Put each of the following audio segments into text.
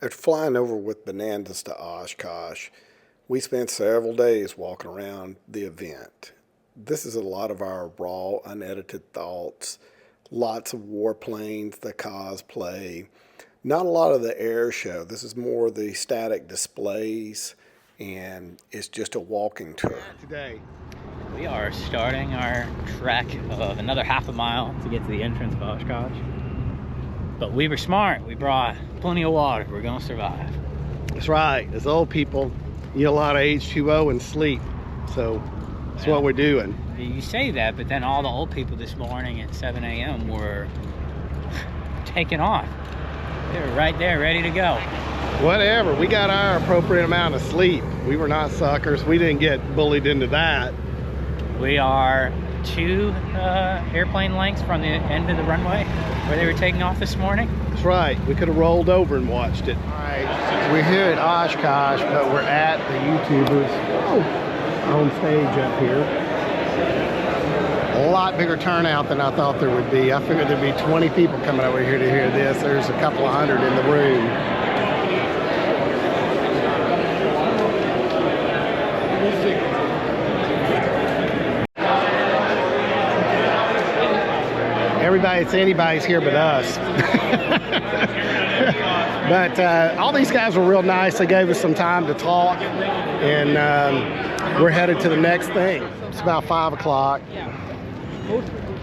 After flying over with Bonanzas to Oshkosh, we spent several days walking around the event. This is a lot of our raw, unedited thoughts, lots of warplanes, the cosplay, not a lot of the air show. This is more the static displays, and it's just a walking tour. Today, we are starting our trek of another half a mile to get to the entrance of Oshkosh. But we were smart. We brought plenty of water. We're gonna survive. that's right. As old people, eat a lot of H2O and sleep. So that's what we're doing. You say that, but then all the old people this morning at 7 a.m. were taking off. They were right there, ready to go. Whatever. We got our appropriate amount of sleep. We were not suckers. We didn't get bullied into that. We are 2 airplane lengths from the end of the runway where they were taking off this morning. That's right. We could have rolled over and watched it. All right. We're here at Oshkosh, but we're at the YouTubers on stage up here. A lot bigger turnout than I thought there would be. I figured there'd be 20 people coming over here to hear this. There's a couple of hundred in the room. Anybody's here but us. But all these guys were real nice. They gave us some time to talk, and we're headed to the next thing. It's about 5 o'clock.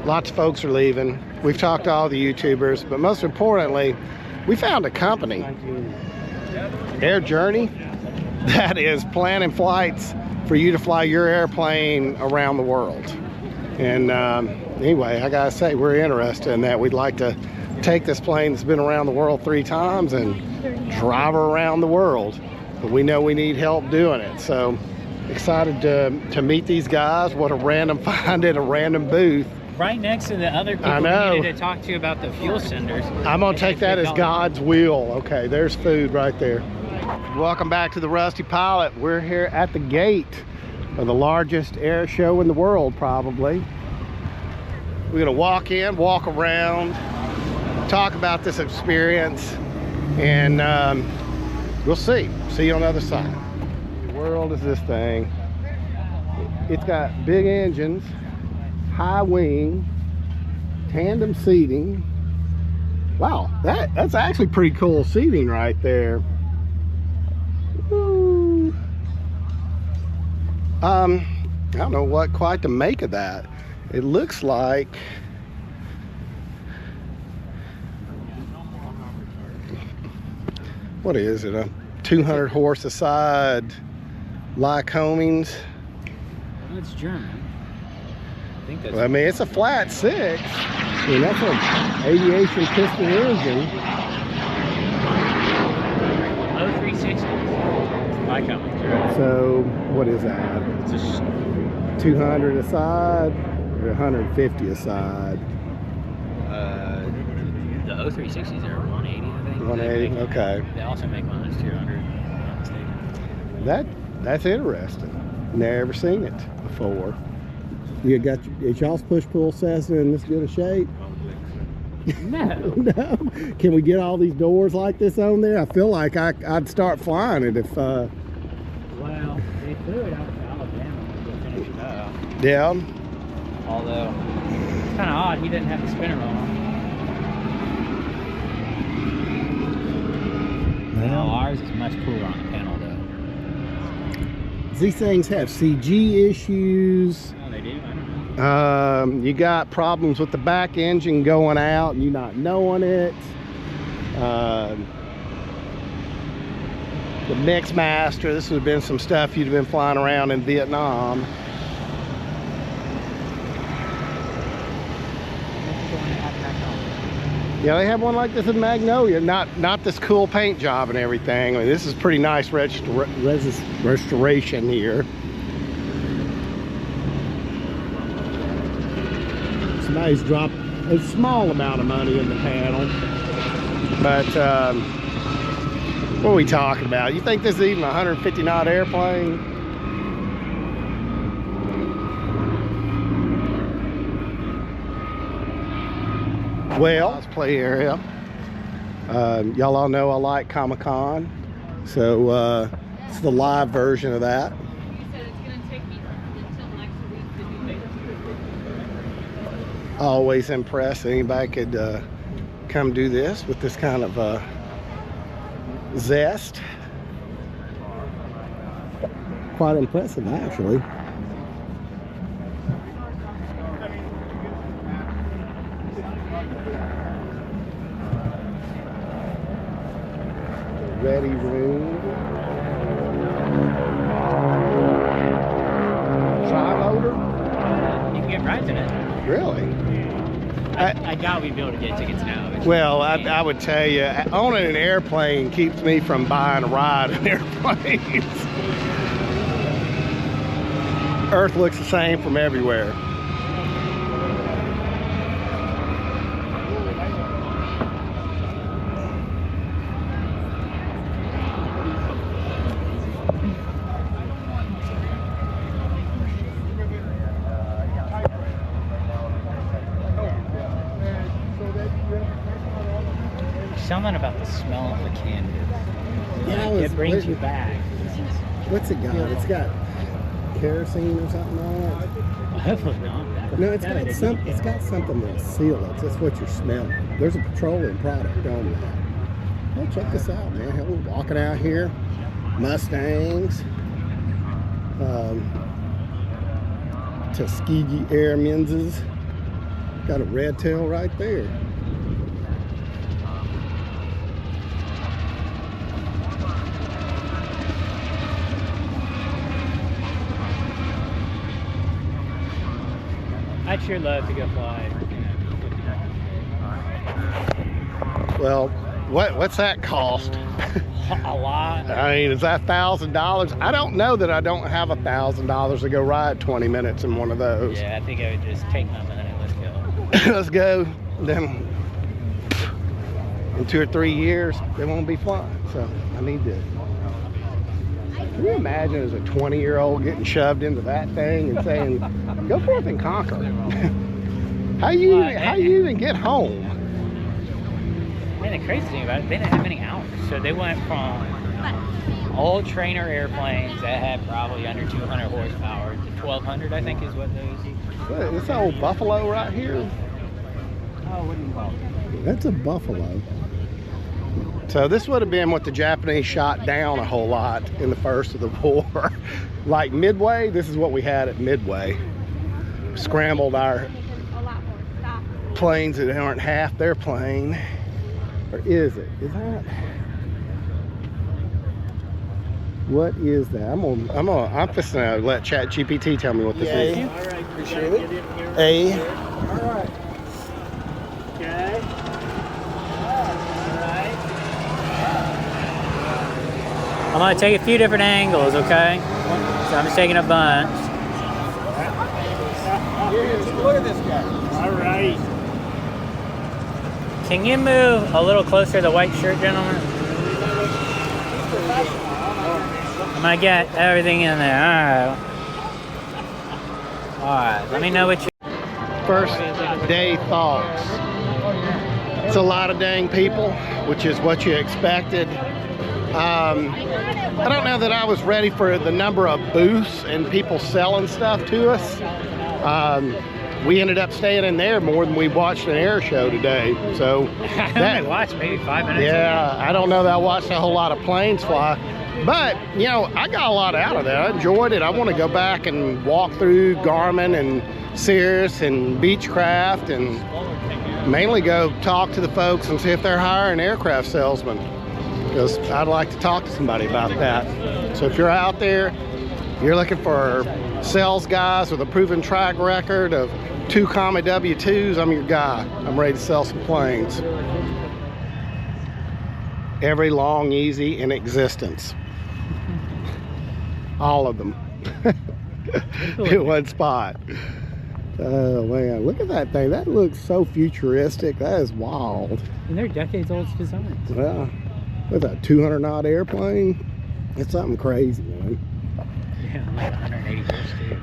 Lots of folks are leaving. We've talked to all the YouTubers, but most importantly, we found a company, Air Journey, that is planning flights for you to fly your airplane around the world. And anyway, I gotta say, we're interested in that. We'd like to take this plane that's been around the world 3 times and drive her around the world. But we know we need help doing it. So excited to meet these guys. What a random find at a random booth. Right next to the other people I we know. needed to talk to about the fuel senders. I'm gonna take that as God's will. Okay, there's food right there. Welcome back to the Rusty Pilot. We're here at the gate of the largest air show in the world, probably. We're gonna walk in, walk around, talk about this experience, and we'll see. See you on the other side. The world is this thing. It's got big engines, high wing, tandem seating. Wow, that's actually pretty cool seating right there. Woo. I don't know what quite to make of that. It looks like what is it, a 200 horse a side Lycomings? Well, it's German. I think that's. Well, I mean, it's a flat 6. I mean, that's an aviation piston engine. 0360. Lycomings. So what is that? It's just 200 a side or 150 a side? the 0360s are 180, I think. 180. Okay. They also make one that's 200. If I'm not mistaken. That's interesting. Never seen it before. You got y'all's push-pull Cessna in this good a shape? No. No. Can we get all these doors like this on there? I feel like I'd start flying it if. Well, they flew it out to Alabama to finish it up. Yeah. Although it's kind of odd he didn't have the spinner on. No, ours is much cooler on the panel though. These things have CG issues. Oh, they do? I don't know. You got problems with the back engine going out and you not knowing it. The Mix Master, this would have been some stuff you'd have been flying around in Vietnam. Yeah, they have one like this in Magnolia. Not this cool paint job and everything. I mean, this is pretty nice restoration here. Somebody's dropped a small amount of money in the panel. But what are we talking about? You think this is even a 150 knot airplane? Well, let's play area. Y'all all know I like Comic-Con, so it's the live version of that. Always impressed anybody could come do this with this kind of zest. Quite impressive, actually. Ready room. Tri-motor? You can get rides in it. Really? I doubt we'd be able to get tickets now. Well, I would tell you, owning an airplane keeps me from buying a ride in airplanes. Earth looks the same from everywhere. Something about the smell of the canvas. Yeah, it brings you back. What's it got? It's got kerosene or something on it. Hopefully not. No, it's got something that'll seal it. That's what you're smelling. There's a petroleum product on that. Hey, check this out, man. We're walking out here. Mustangs. Tuskegee Airmen's. Got a red tail right there. I'd sure love to go fly. Well, what's that cost? A lot. I mean, is that $1,000? I don't know that I don't have $1,000 to go ride 20 minutes in one of those. Yeah, I think I would just take my money and let's go. Let's go. Then in 2 or 3 years, they won't be flying. So I need to. Can you imagine as a 20-year-old getting shoved into that thing and saying, "Go forth and conquer"? How you even get home? Man, the crazy thing about it, they didn't have many hours. So they went from old trainer airplanes that had probably under 200 horsepower to 1,200, I think is what those. What, this old Buffalo right here? Oh, what do you call it? That's a Buffalo. So this would have been what the Japanese shot down a whole lot in the first of the war. Like Midway, this is what we had at Midway. Scrambled our planes that aren't half their plane. Or is it? Is that? What is that? I'm just gonna let ChatGPT tell me what this is. All right, appreciate it. A. All right. Okay. I'm gonna take a few different angles, okay? So I'm just taking a bunch. Look at this guy. All right. Can you move a little closer to the white shirt, gentlemen? I'm gonna get everything in there. All right. Let me know what you. First day thoughts. It's a lot of dang people, which is what you expected. I don't know that I was ready for the number of booths and people selling stuff to us. We ended up staying in there more than we watched an air show today. So I watched maybe 5 minutes. Yeah, I don't know that I watched a whole lot of planes fly, but you know, I got a lot out of that. I enjoyed it. I want to go back and walk through Garmin and Cirrus and Beechcraft and mainly go talk to the folks and see if they're hiring aircraft salesmen, because I'd like to talk to somebody about that. So if you're out there, you're looking for sales guys with a proven track record of 2 comma W-2s, I'm your guy. I'm ready to sell some planes. Every Long-EZ in existence. All of them. In one spot. Oh man, look at that thing. That looks so futuristic. That is wild. And they're decades old designs. Well, with a 200 knot airplane, it's something crazy, man. Yeah, like 180 horse too.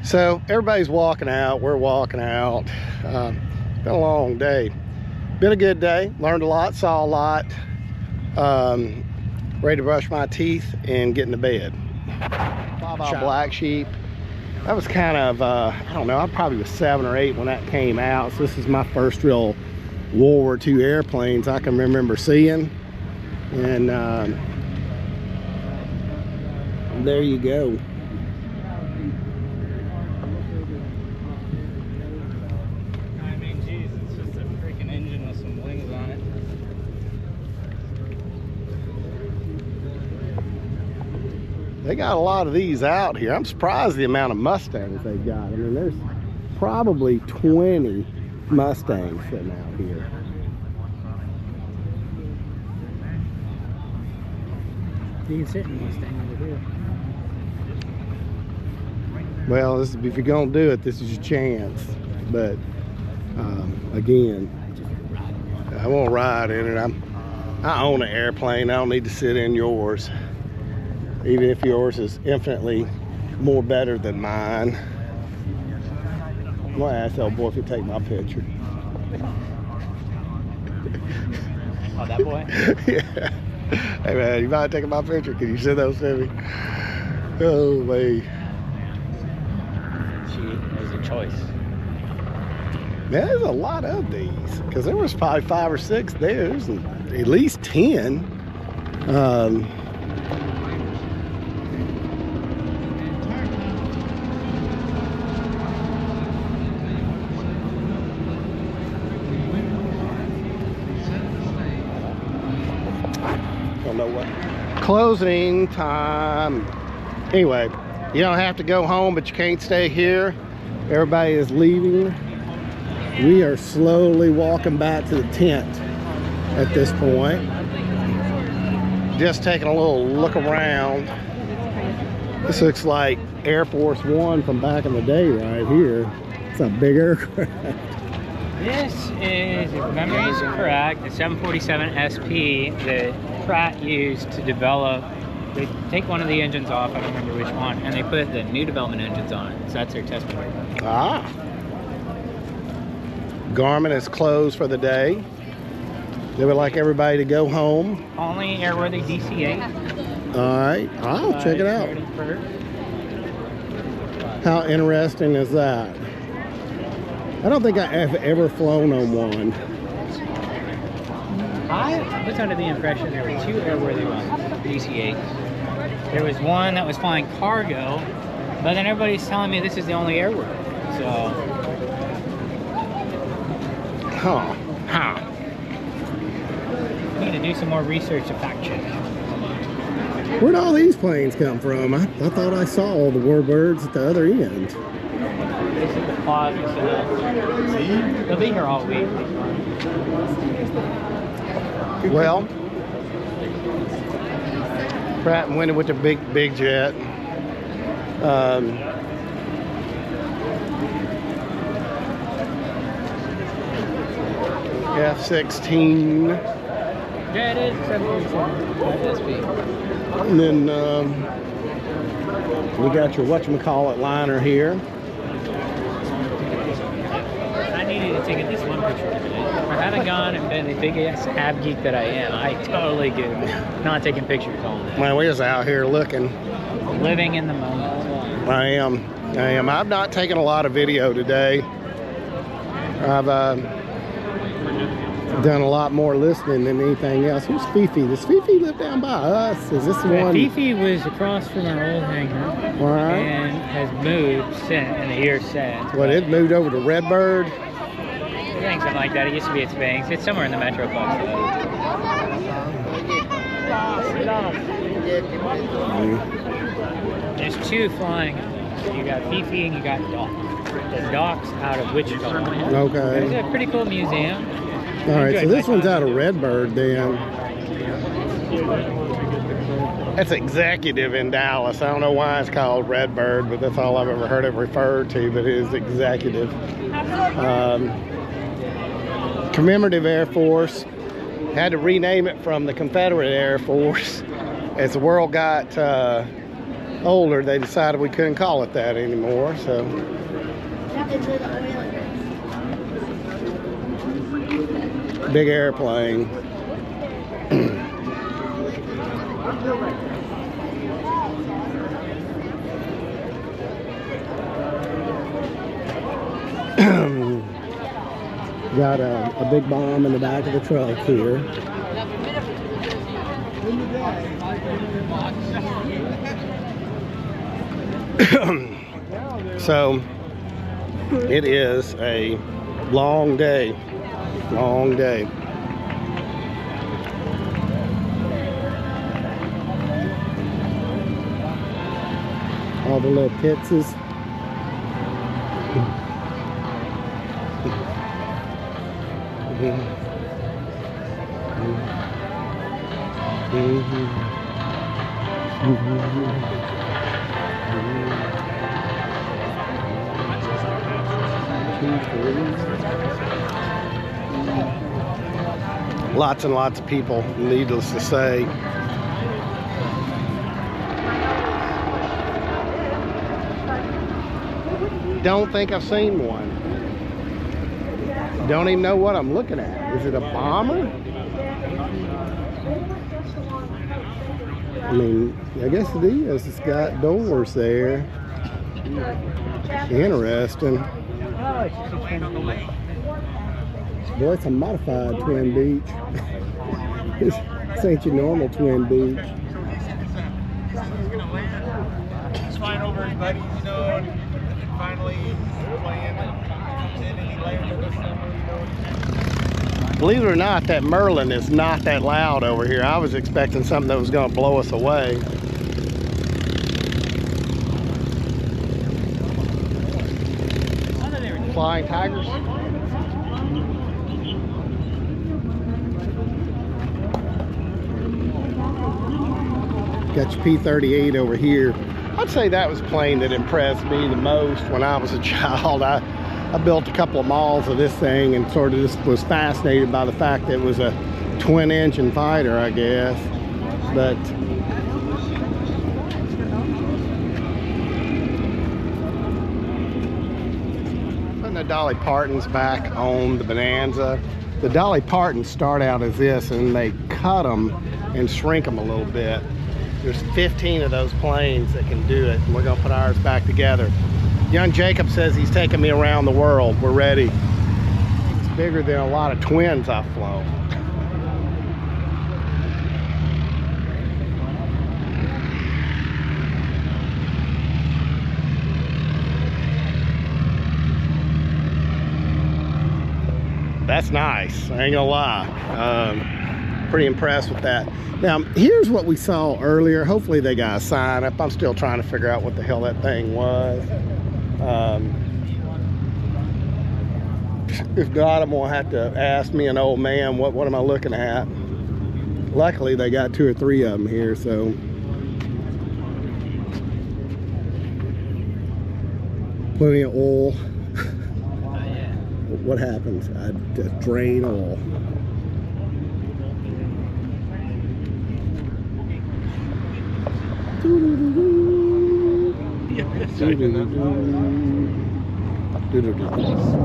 So everybody's walking out. We're walking out. Been a long day. been a good day. Learned a lot, saw a lot. Ready to brush my teeth and get into bed. Black sheep. That was kind of, I don't know, I probably was 7 or 8 when that came out. So this is my first real World War II airplanes I can remember seeing. And there you go. I mean, geez, it's just a freaking engine with some wings on it. They got a lot of these out here. I'm surprised the amount of Mustangs they got. I mean, there's probably 20 Mustangs sitting out here. You can sit in Mustang over here. Well, this, if you're gonna do it, this is your chance. But again, I won't ride in it. I own an airplane. I don't need to sit in yours, even if yours is infinitely more better than mine. I'm gonna ask that old boy if he'll take my picture. Oh, that boy? Yeah. Hey man, you mind taking my picture? Can you send those to me? Oh man. There's a choice. Man, there's a lot of these, because there was probably 5 or 6 there. There's at least 10. Don't know what. Closing time. Anyway, you don't have to go home, but you can't stay here. Everybody is leaving. We are slowly walking back to the tent at this point. Just taking a little look around. This looks like Air Force One from back in the day right here. It's a big aircraft. This is, if memory is correct, the 747 SP that Pratt used to develop. They take one of the engines off, I don't remember which one, and they put the new development engines on it. So that's their test point. Ah. Garmin is closed for the day. They would like everybody to go home. Only airworthy DC-8. All right, I'll check it out. How interesting is that? I don't think I have ever flown on one. I was under the impression there were 2 airworthy ones, DC-8s. There was one that was flying cargo, but then everybody's telling me this is the only airworthy. So. Huh. Need to do some more research to fact check. Where'd all these planes come from? I thought I saw all the warbirds at the other end. This is the plaza, so they'll be here all week. Well, Pratt and Whitney with the big jet. F-16. Yeah, it is 747 And then we got your whatchamacallit liner here. I needed to take at least one picture today. If I hadn't gone and been the big ass ab geek that I am, I totally get not taking pictures all day. Man, we're just out here looking. Living in the moment. I am. I've not taken a lot of video today. I've done a lot more listening than anything else. Who's FIFI? Does FIFI live down by us? Is this the one? FIFI was across from our old hangar and has moved since, in the years since. Well, it moved over to Redbird? I think something like that. It used to be at Spanx. It's somewhere in the Metroplex though. There's 2 flying. You got FIFI and you got Doc. The Doc's out of Wichita. Okay. It's a pretty cool museum. All right, so this one's out of Redbird then. That's executive in Dallas. I don't know why it's called Redbird, but that's all I've ever heard it referred to, but it is executive. Commemorative Air Force. Had to rename it from the Confederate Air Force. As the world got older, they decided we couldn't call it that anymore, so. Big airplane. Got a big bomb in the back of the truck here. So it is a long day. Long day. All the little pitses. Lots and lots of people, needless to say. Don't think I've seen one. Don't even know what I'm looking at. Is it a bomber? I mean, I guess it is. It's got doors there. Interesting. Boy, it's a modified twin Beech. This ain't your normal twin Beech. He's flying over his buddies, you know, and finally playing and comes in and he lands with us. Believe it or not, that Merlin is not that loud over here. I was expecting something that was going to blow us away. Flying Tigers. Got your P-38 over here. I'd say that was a plane that impressed me the most when I was a child. I built a couple of models of this thing and sort of just was fascinated by the fact that it was a twin engine fighter, I guess. But putting the Dolly Partons back on the Bonanza. The Dolly Partons start out as this and they cut them and shrink them a little bit. There's 15 of those planes that can do it, and we're gonna put ours back together. Young Jacob says he's taking me around the world. We're ready. It's bigger than a lot of twins I've flown. That's nice, I ain't gonna lie. Pretty impressed with that. Now, here's what we saw earlier. Hopefully they got a sign up. I'm still trying to figure out what the hell that thing was. If not, I'm gonna have to ask me an old man, what am I looking at? Luckily, they got 2 or 3 of them here, so. Plenty of oil. What happens? I just drain oil.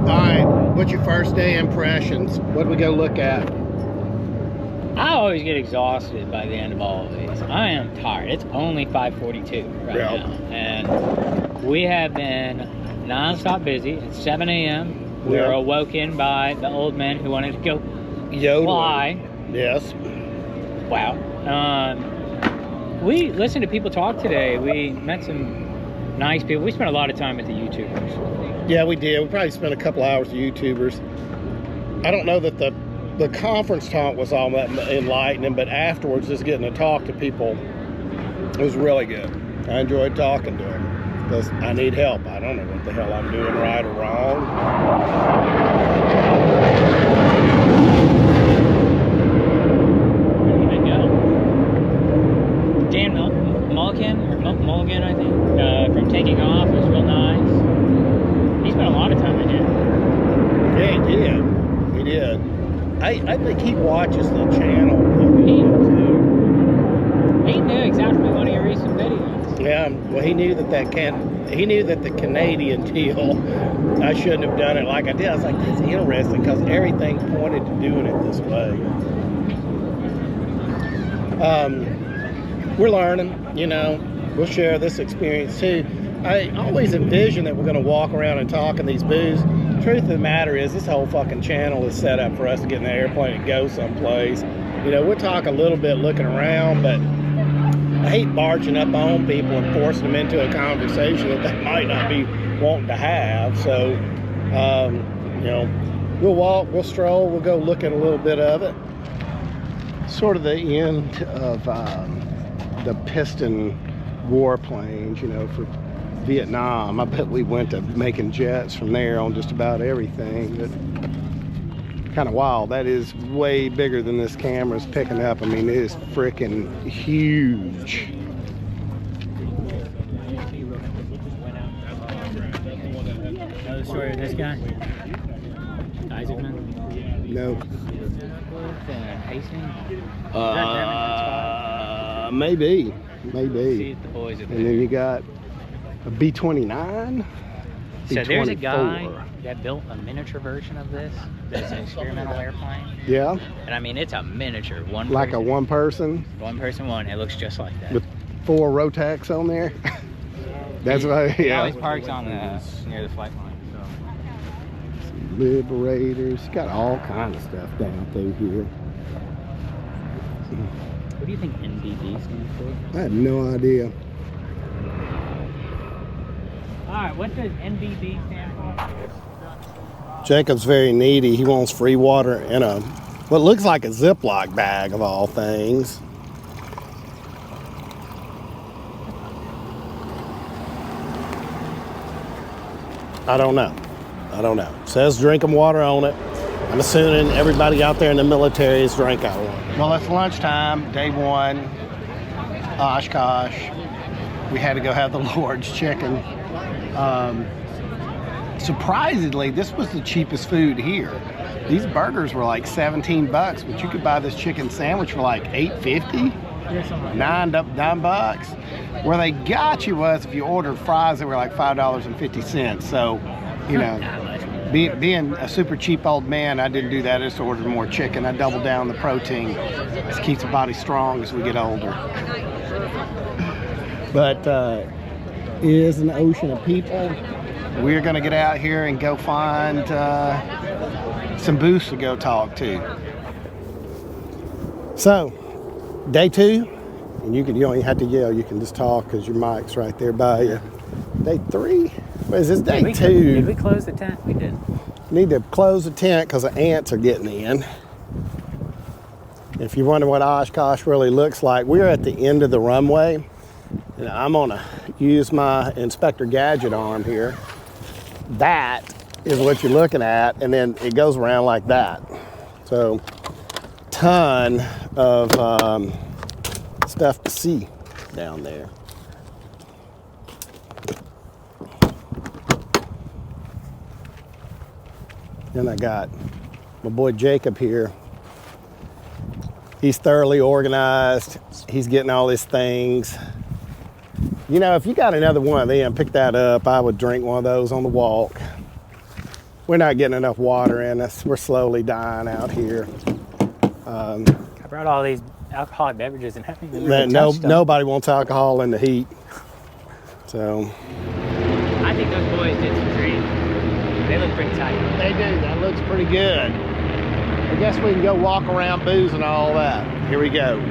Alright, what's your first day impressions? What do we go look at? I always get exhausted by the end of all of these. I am tired. It's only 5:42 right now. And we have been non-stop busy. It's 7 a.m. We were awoken by the old men who wanted to go fly. Yes. Wow. We listened to people talk today. We met some nice people. We spent a lot of time with the YouTubers. Yeah, we did. We probably spent a couple hours with YouTubers. I don't know that the conference talk was all that enlightening, but afterwards, just getting to talk to people was really good. I enjoyed talking to them because I need help. I don't know what the hell I'm doing right or wrong. Mulligan, I think, from taking off was real nice. He spent a lot of time in here. Yeah, he did. He did. I think he watches the channel. He knew exactly one of your recent videos. Yeah, Well, he knew that he knew that the Canadian deal, I shouldn't have done it like I did. I was like, that's interesting because everything pointed to doing it this way. We're learning, you know. We'll share this experience too. I always envision that we're going to walk around and talk in these booths. Truth of the matter is, this whole fucking channel is set up for us to get in the airplane and go someplace. You know, we'll talk a little bit looking around, but I hate barging up on people and forcing them into a conversation that they might not be wanting to have. So, you know, we'll walk, we'll stroll, we'll go look at a little bit of it. Sort of the end of the piston warplanes, you know, for Vietnam. I bet we went to making jets from there on just about everything. But kind of wild. That is way bigger than this camera's picking up. I mean, it is freaking huge. Know the story of this guy? Isaacman? No. Maybe. See if the boys are And then you got a B-29. So there's a guy that built a miniature version of this. That's an experimental airplane. Yeah. And I mean, it's a miniature one. Like person, a one person. One person one. It looks just like that. With 4 Rotax on there. That's why. He Yeah. always parks on the near the flight line. So. Some Liberators. Got all kinds of stuff down through here. What do you think NBD stands for? I have no idea. Alright, what does NBD stand for? Jacob's very needy. He wants free water in a what looks like a Ziploc bag of all things. I don't know. It says drinking water on it. I'm assuming everybody out there in the military is drinking water. Well, it's lunchtime, day 1, Oshkosh. We had to go have the Lord's chicken. Surprisingly, this was the cheapest food here. These burgers were like 17 bucks, but you could buy this chicken sandwich for like $8.50, $9. Where they got you was if you ordered fries, they were like $5.50. So, you know, being a super cheap old man, I didn't do that. I just ordered more chicken. I doubled down the protein. This keeps the body strong as we get older. But it is an ocean of people. We're gonna get out here and go find some booths to go talk to. So, day 2, and you don't even have to yell. You can just talk because your mic's right there by you. Day 3. What is this? Day 2. Did we close the tent? We did. Need to close the tent because the ants are getting in. If you wonder what Oshkosh really looks like, we're at the end of the runway. And I'm gonna use my Inspector Gadget arm here. That is what you're looking at, and then it goes around like that. So, ton of stuff to see down there. Then I got my boy Jacob here. He's thoroughly organized. He's getting all his things. You know, if you got another one of them, pick that up. I would drink one of those on the walk. We're not getting enough water in us. We're slowly dying out here. I brought all these alcoholic beverages and haven't even really touched them. Nobody wants alcohol in the heat. So. I think those boys did some training. They look pretty tight. They do. That looks pretty good. I guess we can go walk around booze and all that. Here we go.